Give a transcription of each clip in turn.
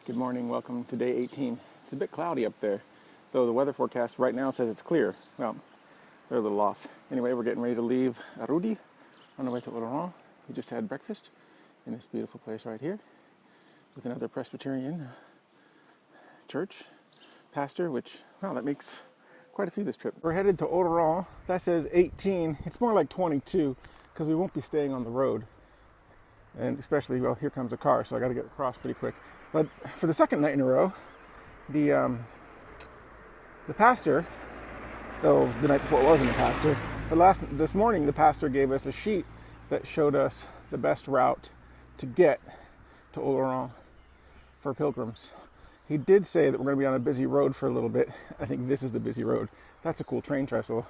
Good morning, welcome to day 18. It's a bit cloudy up there, though the weather forecast right now says it's clear. Well, they're a little off. Anyway, we're getting ready to leave Arudy on the way to Oloron. We just had breakfast in this beautiful place right here with another Presbyterian church pastor, which, wow, that makes quite a few this trip. We're headed to Oloron. That says 18. It's more like 22 because we won't be staying on the road. And especially, well, here comes a car, so I got to get across pretty quick. But for the second night in a row, the pastor, though the night before it wasn't a pastor, this morning the pastor gave us a sheet that showed us the best route to get to Oloron for pilgrims. He did say that we're going to be on a busy road for a little bit. I think this is the busy road. That's a cool train trestle.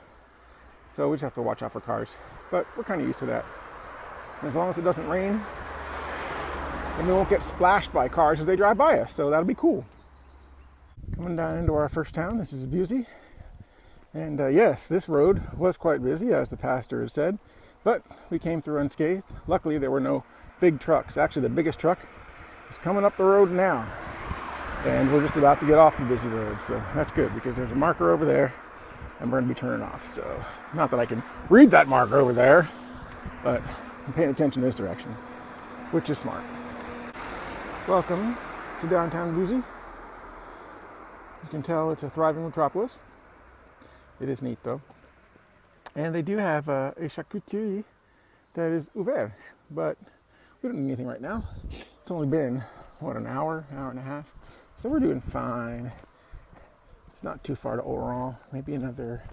So we just have to watch out for cars. But we're kind of used to that. As long as it doesn't rain, and we won't get splashed by cars as they drive by us, so that'll be cool. Coming down into our first town, this is Busy. And yes, this road was quite busy, as the pastor has said, but we came through unscathed. Luckily, there were no big trucks. Actually, the biggest truck is coming up the road now, and we're just about to get off the busy road, so that's good, because there's a marker over there, and we're going to be turning off. So, not that I can read that marker over there, but I'm paying attention this direction, which is smart. Welcome to downtown Busy. You can tell it's a thriving metropolis. It is neat though. And they do have a charcuterie that is ouvert, but we don't need anything right now. It's only been, an hour and a half. So we're doing fine. It's not too far to Oloron, maybe another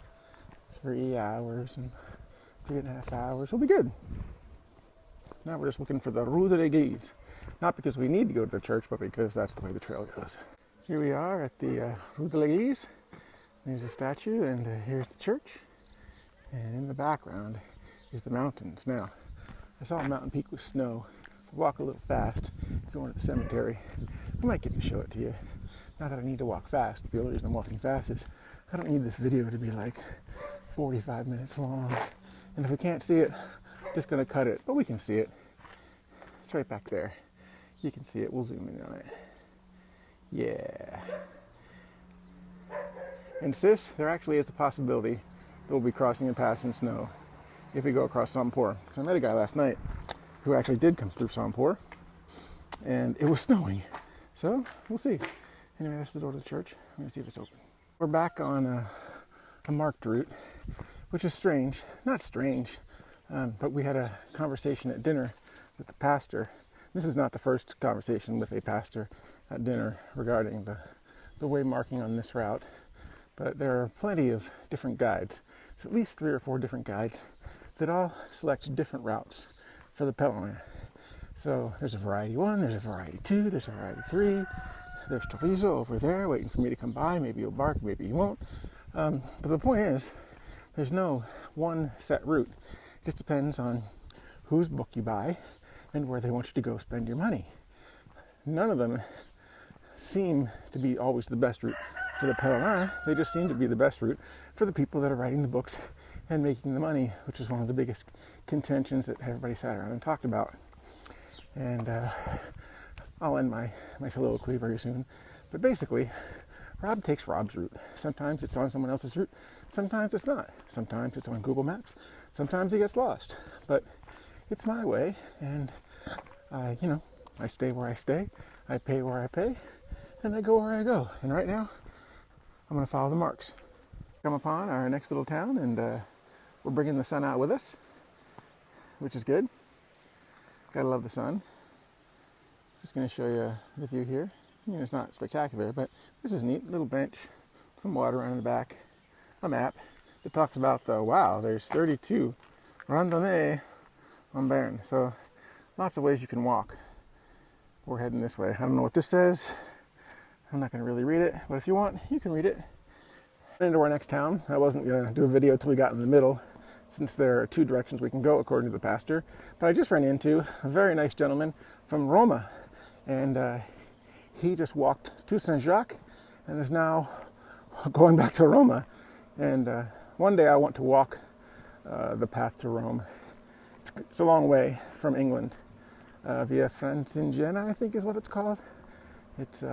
3 hours and 3.5 hours. We'll be good. Now we're just looking for the Rue de l'Église. Not because we need to go to the church, but because that's the way the trail goes. Here we are at the Rue de l'Église. There's a statue, and here's the church. And in the background is the mountains. Now, I saw a mountain peak with snow. If I walk a little fast, going to the cemetery, I might get to show it to you. Not that I need to walk fast. The only reason I'm walking fast is I don't need this video to be like 45 minutes long. And if we can't see it, I'm just going to cut it. But we can see it. It's right back there. You can see it. We'll zoom in on it. Yeah. And sis, there actually is a possibility that we'll be crossing a pass in snow if we go across Saint-Marie. Because I met a guy last night who actually did come through Saint-Marie, and it was snowing. So we'll see. Anyway, that's the door to the church. I'm going to see if it's open. We're back on a marked route, which is strange. Not strange, but we had a conversation at dinner with the pastor. This is not the first conversation with a pastor at dinner regarding the way marking on this route, but there are plenty of different guides. There's at least 3 or 4 different guides that all select different routes for the pèlerin. So there's a variety 1, there's a variety 2, there's a variety 3, there's Chorizo over there waiting for me to come by. Maybe you'll bark, maybe you won't. But the point is, there's no one set route. It just depends on whose book you buy and where they want you to go spend your money. None of them seem to be always the best route for the pèlerin. They just seem to be the best route for the people that are writing the books and making the money, which is one of the biggest contentions that everybody sat around and talked about. And I'll end my soliloquy very soon. But basically, Rob takes Rob's route. Sometimes it's on someone else's route. Sometimes it's not. Sometimes it's on Google Maps. Sometimes he gets lost. But it's my way, and I stay where I stay, I pay where I pay, and I go where I go. And right now, I'm going to follow the marks. Come upon our next little town, and we're bringing the sun out with us, which is good. Gotta love the sun. Just going to show you the view here. I mean, it's not spectacular, but this is neat. Little bench, some water around in the back, a map that talks about there's 32 randonnées on Bern. So lots of ways you can walk. We're heading this way. I don't know what this says. I'm not going to really read it, but if you want, you can read it. Into our next town. I wasn't going to do a video until we got in the middle, since there are 2 directions we can go according to the pastor. But I just ran into a very nice gentleman from Roma, and he just walked to Saint-Jacques and is now going back to Roma. And one day I want to walk the path to Rome. It's a long way from England. Via Francigena, I think is what it's called. It's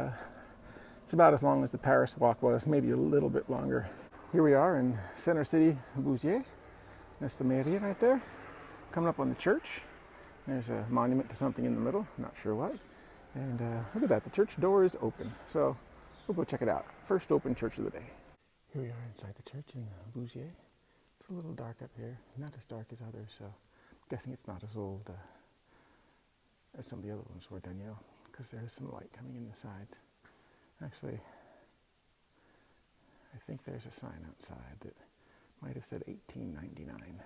about as long as the Paris walk was, maybe a little bit longer. Here we are in Center City, Bouziers. That's the mairie right there. Coming up on the church. There's a monument to something in the middle, not sure what. And look at that, the church door is open. So we'll go check it out. First open church of the day. Here we are inside the church in Bouziers. It's a little dark up here, not as dark as others, so I'm guessing it's not as old as some of the other ones were, Danielle, because there's some light coming in the sides. Actually, I think there's a sign outside that might have said 1899,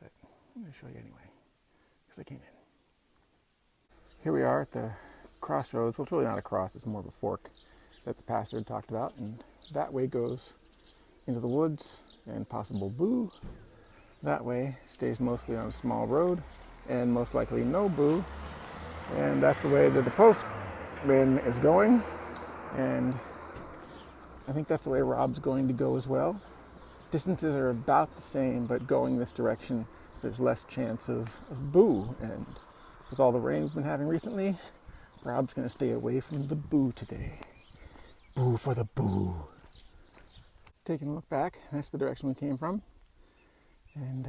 but I'm going to show you anyway, because I came in. Here we are at the crossroads. Well, it's really not a cross, it's more of a fork that the pastor had talked about, and that way goes into the woods and possible boo. That way stays mostly on a small road and most likely no boo. And that's the way that the postman is going. And I think that's the way Rob's going to go as well. Distances are about the same, but going this direction, there's less chance of boo. And with all the rain we've been having recently, Rob's going to stay away from the boo today. Boo for the boo. Taking a look back, that's the direction we came from. And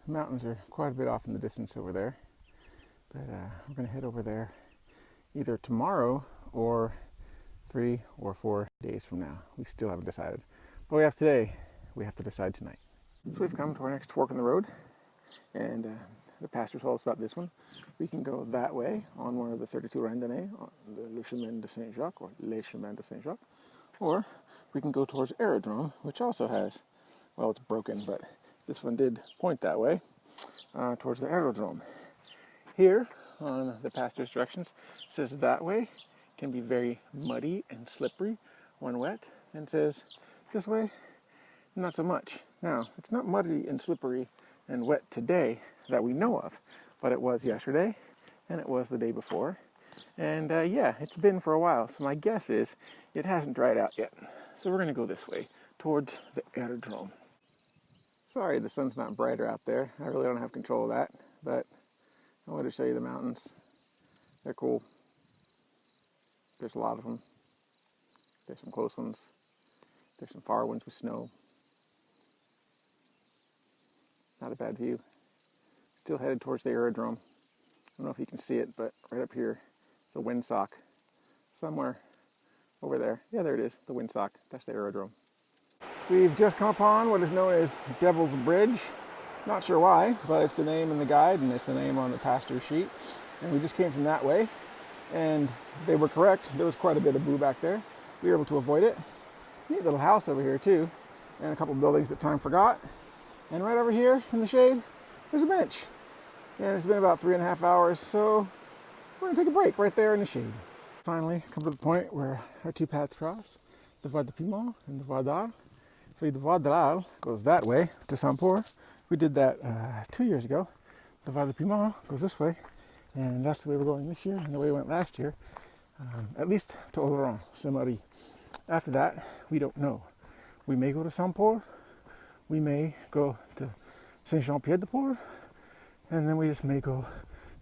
the mountains are quite a bit off in the distance over there. But we're going to head over there either tomorrow or 3 or 4 days from now. We still haven't decided. But we have today. We have to decide tonight. So we've come to our next fork in the road. And the pastor told us about this one. We can go that way on one of the 32 randonnées, Le Chemin de Saint-Jacques, or Les Chemins de Saint-Jacques. Or we can go towards Arudy, which also has, well, it's broken, but this one did point that way, towards the Arudy. Here, on the pastor's directions, it says that way can be very muddy and slippery when wet, and says this way, not so much. Now, it's not muddy and slippery and wet today that we know of, but it was yesterday, and it was the day before, and yeah, it's been for a while, so my guess is it hasn't dried out yet. So we're going to go this way, towards the aerodrome. Sorry the sun's not brighter out there. I really don't have control of that, but I wanted to show you the mountains. They're cool. There's a lot of them. There's some close ones. There's some far ones with snow. Not a bad view. Still headed towards the aerodrome. I don't know if you can see it, but right up here, it's a windsock. Somewhere over there. Yeah, there it is, the windsock. That's the aerodrome. We've just come upon what is known as Devil's Bridge. Not sure why, but it's the name in the guide and it's the name on the pastor's sheet. And we just came from that way, and they were correct. There was quite a bit of boo back there. We were able to avoid it. Neat little house over here too, and a couple buildings that time forgot. And right over here in the shade, there's a bench. And it's been about 3.5 hours, so we're gonna take a break right there in the shade. Finally, come to the point where our two paths cross, the Voie de Piment and the Voie d'Arles. So the Voie d'Arles goes that way to Saint-Paul. We did that 2 years ago. The Voie de Piment goes this way, and that's the way we're going this year, and the way we went last year, at least to Oloron-Sainte-Marie. After that, we don't know. We may go to Saint-Paul, we may go to Saint-Jean-Pied-de-Port, and then we just may go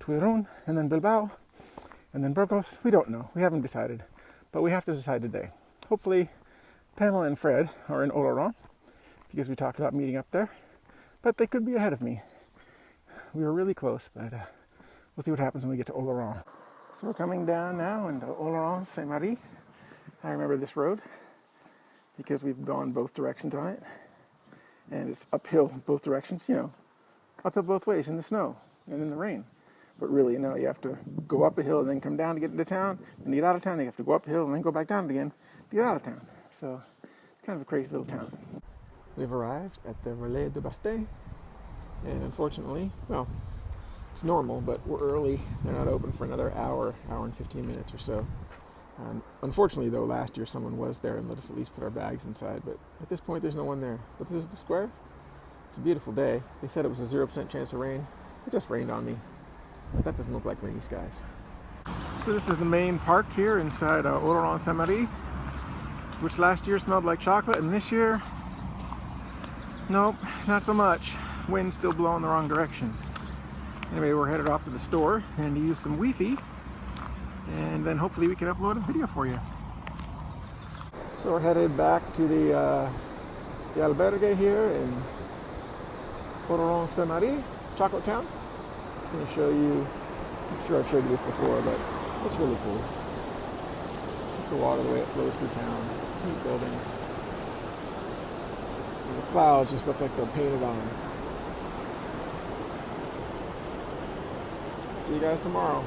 to Irun, and then Bilbao, and then Burgos. We don't know. We haven't decided, but we have to decide today. Hopefully, Pamela and Fred are in Oloron, because we talked about meeting up there, but they could be ahead of me. We were really close, but we'll see what happens when we get to Oloron. So we're coming down now into Oloron-Sainte-Marie. I remember this road because we've gone both directions on it, and it's uphill both directions, you know, uphill both ways in the snow and in the rain. But really, you know, you have to go up a hill and then come down to get into town, and to get out of town, you have to go up a hill and then go back down again to get out of town. So, it's kind of a crazy little town. We've arrived at the Relais de Bastogne, and unfortunately, well, it's normal, but we're early. They're not open for another hour and 15 minutes or so. Unfortunately, though, last year someone was there and let us at least put our bags inside, but at this point there's no one there. But this is the square. It's a beautiful day. They said it was a 0% chance of rain. It just rained on me. But that doesn't look like rainy skies. So this is the main park here inside Oloron-Sainte-Marie, which last year smelled like chocolate, and this year, nope, not so much. Wind's still blowing the wrong direction. Anyway, we're headed off to the store and to use some Wi-Fi and then hopefully we can upload a video for you. So we're headed back to the albergue here in Oloron-Sainte-Marie, Chocolate Town. I'm going to show you, I'm sure I've showed you this before, but it's really cool. Just the water, the way it flows through town, neat buildings. And the clouds just look like they're painted on. See you guys tomorrow.